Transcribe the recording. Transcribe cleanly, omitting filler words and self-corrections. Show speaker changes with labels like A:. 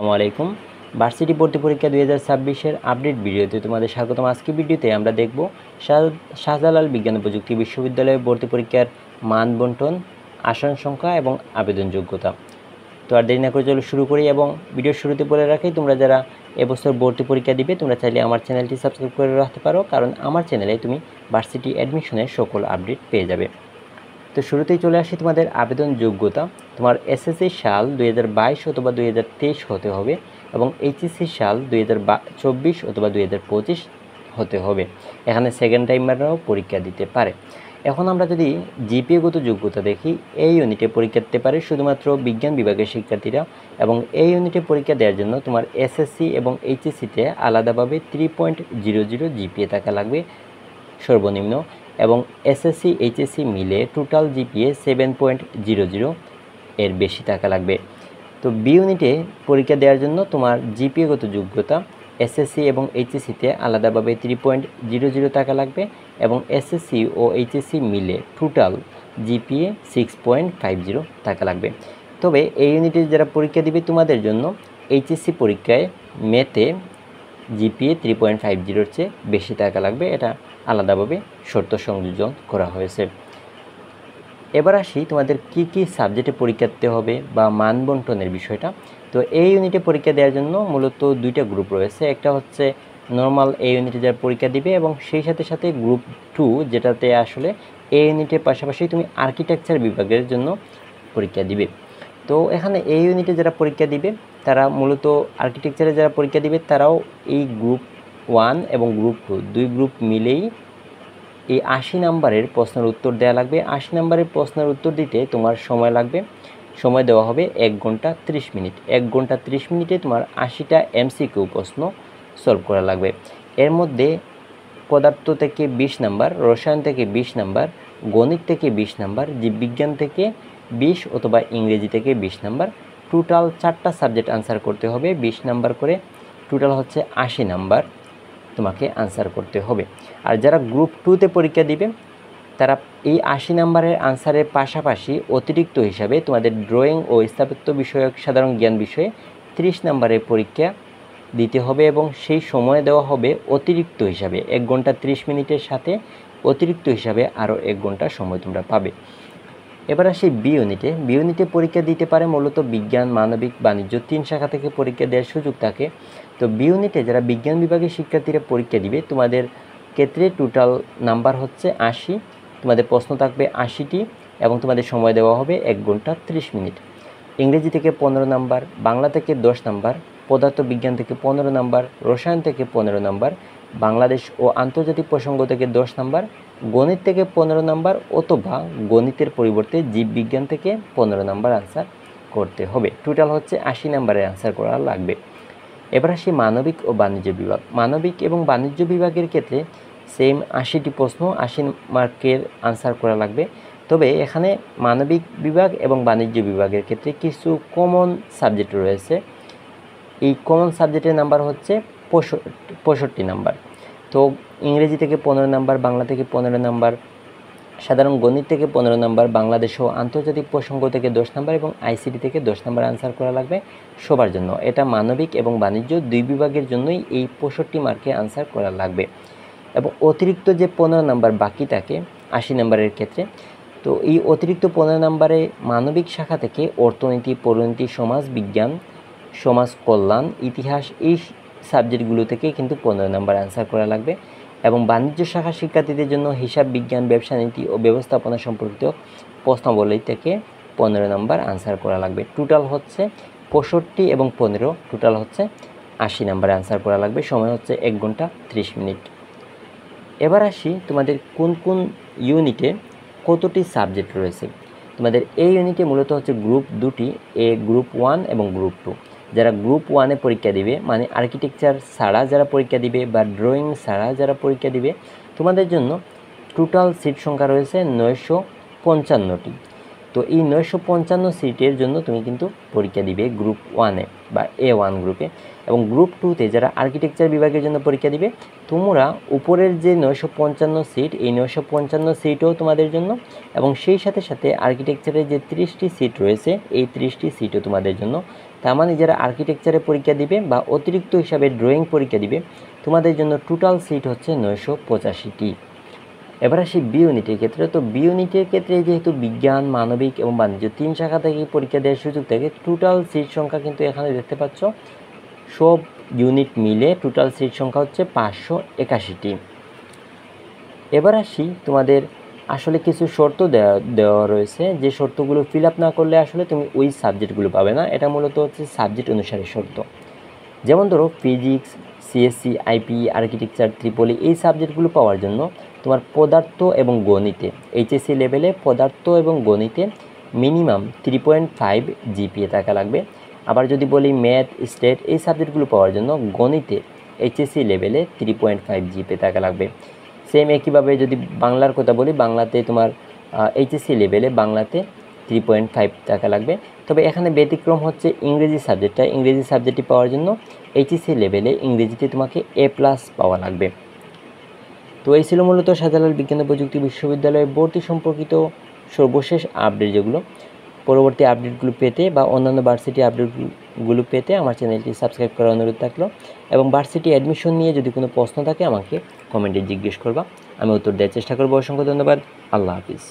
A: আসসালামু আলাইকুম। ভার্সিটি ভর্তি পরীক্ষা 2026 আপডেট ভিডিওতে তোমাদের স্বাগতম। আজকে ভিডিওতে আমরা দেখব শাহজালাল বিজ্ঞান ও প্রযুক্তি বিশ্ববিদ্যালয়ে ভর্তি পরীক্ষার মান বন্টন, আসন সংখ্যা এবং আবেদন যোগ্যতা। তো আর দেরি না করে চলো শুরু করি। এবং ভিডিওর শুরুতে বলে রাখি, তোমরা যারা এবছর ভর্তি পরীক্ষা দিবে তোমরা চাইলে আমার চ্যানেলটি সাবস্ক্রাইব করে রাখতে পারো, কারণ আমার চ্যানেলে তুমি ভার্সিটি অ্যাডমিশনের সকল আপডেট পেয়ে যাবে। তো শুরুতেই চলে আসি তোমাদের আবেদন যোগ্যতা। তোমার এসএসসি সাল 2022 অথবা 2023 হতে হবে এবং এইচএসসি সাল 2024 অথবা 2025 হতে হবে। এখানে সেকেন্ড টাইমাররাও পরীক্ষা দিতে পারে। এখন আমরা যদি জিপিএগত যোগ্যতা দেখি, এই ইউনিটে পরীক্ষা দিতে পারে শুধুমাত্র বিজ্ঞান বিভাগের শিক্ষার্থীরা, এবং এই ইউনিটে পরীক্ষা দেওয়ার জন্য তোমার এসএসসি এবং এইচএসসিতে আলাদাভাবে 3.00 জিপিএ থাকা লাগবে সর্বনিম্ন, এবং এসএসসি এইচএসসি মিলে টোটাল জিপিএ 7.00 এর বেশি থাকা লাগবে। তো বি ইউনিটে পরীক্ষা দেওয়ার জন্য তোমার জিপিএগত যোগ্যতা এসএসসি এবং এইচএসসিতে আলাদাভাবে 3.00 থাকা লাগবে, এবং এসএসসি ও এইচএসসি মিলে টোটাল জিপিএ 6.50 থাকা লাগবে। তবে এই ইউনিটে যারা পরীক্ষা দিবে তোমাদের জন্য এইচএসসি পরীক্ষায় মেতে জিপিএ 3.50-র চেয়ে বেশি থাকা লাগবে। এটা আলাদাভাবে শর্ত সংযোজন করা হয়েছে। এবার আসি তোমাদের কি কি সাবজেক্টে পরীক্ষা দিতে হবে বা মান বন্টনের বিষয়টা। তো এই ইউনিটে পরীক্ষা দেওয়ার জন্য মূলত দুইটা গ্রুপ রয়েছে। একটা হচ্ছে নর্মাল এই ইউনিটে যারা পরীক্ষা দিবে, এবং সেই সাথে সাথে গ্রুপ 2 যেটাতে আসলে এই ইউনিটের পাশাপাশি তুমি আর্কিটেকচার বিভাগের জন্য পরীক্ষা দিবে। তো এখানে এই ইউনিটে যারা পরীক্ষা দিবে তারা মূলত আর্কিটেকচারে যারা পরীক্ষা দিবে তারাও এই গ্রুপ 1 এবং গ্রুপ 2 দুই গ্রুপ মিলেই এই 80 নাম্বারের প্রশ্নের উত্তর দেওয়া লাগবে। 80 নাম্বারের প্রশ্নের উত্তর দিতে তোমার সময় লাগবে, সময় দেওয়া হবে 1 ঘন্টা 30 মিনিট। 1 ঘন্টা 30 মিনিটে তোমার 80টা এমসিকিউ প্রশ্ন সলভ করা লাগবে। এর মধ্যে পদার্থ থেকে 20 নাম্বার, রসায়ন থেকে 20 নাম্বার, গণিত থেকে 20 নাম্বার, জীববিজ্ঞান থেকে 20 অথবা ইংরেজি থেকে 20 নাম্বার, টোটাল 4টা সাবজেক্ট আনসার করতে হবে 20 নাম্বার করে। টোটাল হচ্ছে 80 নাম্বার তোমাকে আনসার করতে হবে। আর যারা গ্রুপ 2তে পরীক্ষা দিবে তারা এই 80 নাম্বারের আনসারের পাশাপাশি অতিরিক্ত হিসাবে তোমাদের ড্রয়িং ও স্থাপত্য বিষয়ক সাধারণ জ্ঞান বিষয়ে 30 নাম্বারের পরীক্ষা দিতে হবে, এবং সেই সময় দেওয়া হবে অতিরিক্ত হিসাবে 1 ঘন্টা 30 মিনিটের সাথে অতিরিক্ত হিসাবে আরও 1 ঘন্টা সময় তোমরা পাবে। এবার আসি বি ইউনিটে। বি ইউনিটে পরীক্ষা দিতে পারে মূলত বিজ্ঞান, মানবিক, বাণিজ্য 3 শাখা থেকে পরীক্ষা দেওয়ার সুযোগ থাকে। তো বি ইউনিটে যারা বিজ্ঞান বিভাগের শিক্ষার্থীরা পরীক্ষা দিবে তোমাদের ক্ষেত্রে টোটাল নাম্বার হচ্ছে 80, তোমাদের প্রশ্ন থাকবে 80টি, এবং তোমাদের সময় দেওয়া হবে 1 ঘন্টা 30 মিনিট। ইংরেজি থেকে 15 নাম্বার, বাংলা থেকে 10 নাম্বার, পদার্থবিজ্ঞান থেকে 15 নাম্বার, রসায়ন থেকে 15 নাম্বার, বাংলাদেশ ও আন্তর্জাতিক প্রসঙ্গ থেকে 10 নাম্বার, গণিত থেকে 15 নাম্বার, অথবা গণিতের পরিবর্তে জীববিজ্ঞান থেকে 15 নাম্বার আনসার করতে হবে। টোটাল হচ্ছে 80 নাম্বারের আনসার করা লাগবে। এবার আসি মানবিক ও বাণিজ্য বিভাগ। মানবিক এবং বাণিজ্য বিভাগের ক্ষেত্রে সেম 80টি প্রশ্ন 80 মার্কের আনসার করা লাগবে। তবে এখানে মানবিক বিভাগ এবং বাণিজ্য বিভাগের ক্ষেত্রে কিছু কমন সাবজেক্ট রয়েছে। এই কমন সাবজেক্টের নাম্বার হচ্ছে 65 নাম্বার। তো ইংরেজি থেকে 15 নাম্বার, বাংলা থেকে 15 নাম্বার, সাধারণ গণিত থেকে 15 নাম্বার, বাংলাদেশ ও আন্তর্জাতিক প্রসঙ্গ থেকে 10 নাম্বার, এবং আইসিটি থেকে 10 নাম্বার আনসার করা লাগবে সবার জন্য। এটা মানবিক এবং বাণিজ্য দুই বিভাগের জন্যই এই 65 মার্কে আনসার করা লাগবে। এবং অতিরিক্ত যে 15 নাম্বার বাকি থাকে 80 নাম্বারের ক্ষেত্রে, তো এই অতিরিক্ত 15 নাম্বারে মানবিক শাখা থেকে অর্থনীতি, পরিণতি, সমাজ বিজ্ঞান, সমাজ কল্যাণ, ইতিহাস এই সাবজেক্টগুলো থেকে কিন্তু 15 নাম্বার আনসার করা লাগবে। এবং বাণিজ্য শাখা শিক্ষার্থীদের জন্য হিসাব বিজ্ঞান, ব্যবসা নীতি ও ব্যবস্থাপনা সম্পর্কিত প্রশ্নাবলী থেকে 15 নাম্বার আনসার করা লাগবে। টোটাল হচ্ছে 65 এবং 15, টোটাল হচ্ছে 80 নাম্বার আনসার করা লাগবে। সময় হচ্ছে 1 ঘন্টা 30 মিনিট। এবার আসি তোমাদের কোন কোন ইউনিটে কতটি সাবজেক্ট রয়েছে। তোমাদের এই ইউনিটে মূলত হচ্ছে গ্রুপ 2টি, গ্রুপ 1 এবং গ্রুপ 2। যারা গ্রুপ 1-এ পরীক্ষা দিবে, মানে আর্কিটেকচার ছাড়া যারা পরীক্ষা দিবে বা ড্রয়িং ছাড়া যারা পরীক্ষা দিবে, তোমাদের জন্য টোটাল সিট সংখ্যা রয়েছে 955টি। তো এই 955 সিটের জন্য তুমি কিন্তু পরীক্ষা দিবে গ্রুপ 1-এ বা A1 গ্রুপে। এবং গ্রুপ 2-তে যারা আর্কিটেকচার বিভাগের জন্য পরীক্ষা দিবে, তোমরা উপরের যে 955 সিট, এই 955 সিটও তোমাদের জন্য, এবং সেই সাথে সাথে আর্কিটেকচারের যে 30টি সিট রয়েছে এই 30টি সিটও তোমাদের জন্য। তার মানে যারা আর্কিটেকচারে পরীক্ষা দিবে বা অতিরিক্ত হিসাবে ড্রয়িং পরীক্ষা দিবে তোমাদের জন্য টোটাল সিট হচ্ছে 985টি। এবার আসি বি ইউনিটের ক্ষেত্রে। তো বি ইউনিটের ক্ষেত্রে যেহেতু বিজ্ঞান, মানবিক এবং বাণিজ্য 3 শাখা থেকে পরীক্ষা দেওয়ার সুযোগ থাকে, টোটাল সিট সংখ্যা কিন্তু এখানে দেখতে পাচ্ছ সব ইউনিট মিলে টোটাল সিট সংখ্যা হচ্ছে 581টি। এবার আসি তোমাদের আসলে কিছু শর্ত দেওয়া রয়েছে, যে শর্তগুলো ফিল আপ না করলে আসলে তুমি ওই সাবজেক্টগুলো পাবে না। এটা মূলত হচ্ছে সাবজেক্ট অনুসারে শর্ত। যেমন ধরো ফিজিক্স, সিএসসি, আইপি, আর্কিটেকচার, ত্রিপলি এই সাবজেক্টগুলো পাওয়ার জন্য তোমার পদার্থ এবং গণিতে এইচএসসি লেভেলে পদার্থ এবং গণিতে মিনিমাম 3.5 জিপিএ থাকা লাগবে। আবার যদি বলি ম্যাথ, স্টেট এই সাবজেক্টগুলো পাওয়ার জন্য গণিতে এইচএসসি লেভেলে 3.5 জিপিএ থাকা লাগবে। সেম একইভাবে যদি বাংলার কথা বলি, বাংলাতে তোমার এইচএসসি লেভেলে বাংলাতে 3.5 থাকা লাগবে। তবে এখানে ব্যতিক্রম হচ্ছে ইংরেজি সাবজেক্টটা। ইংরেজি সাবজেক্টটি পাওয়ার জন্য এইচএসসি লেভেলে ইংরেজিতে তোমাকে A+ পাওয়া লাগবে। তো এই ছিল মূলত শাহজালাল বিজ্ঞান ও প্রযুক্তি বিশ্ববিদ্যালয়ে ভর্তি সম্পর্কিত সর্বশেষ আপডেট। যেগুলো পরবর্তী আপডেটগুলো পেতে বা অন্যান্য ভার্সিটি আপডেটগুলো পেতে আমার চ্যানেলটি সাবস্ক্রাইব করার অনুরোধ থাকলো। এবং ভার্সিটি অ্যাডমিশন নিয়ে যদি কোনো প্রশ্ন থাকে আমাকে কমেন্টে জিজ্ঞেস করবা, আমি উত্তর দেওয়ার চেষ্টা করবো। অসংখ্য ধন্যবাদ। আল্লাহ হাফিজ।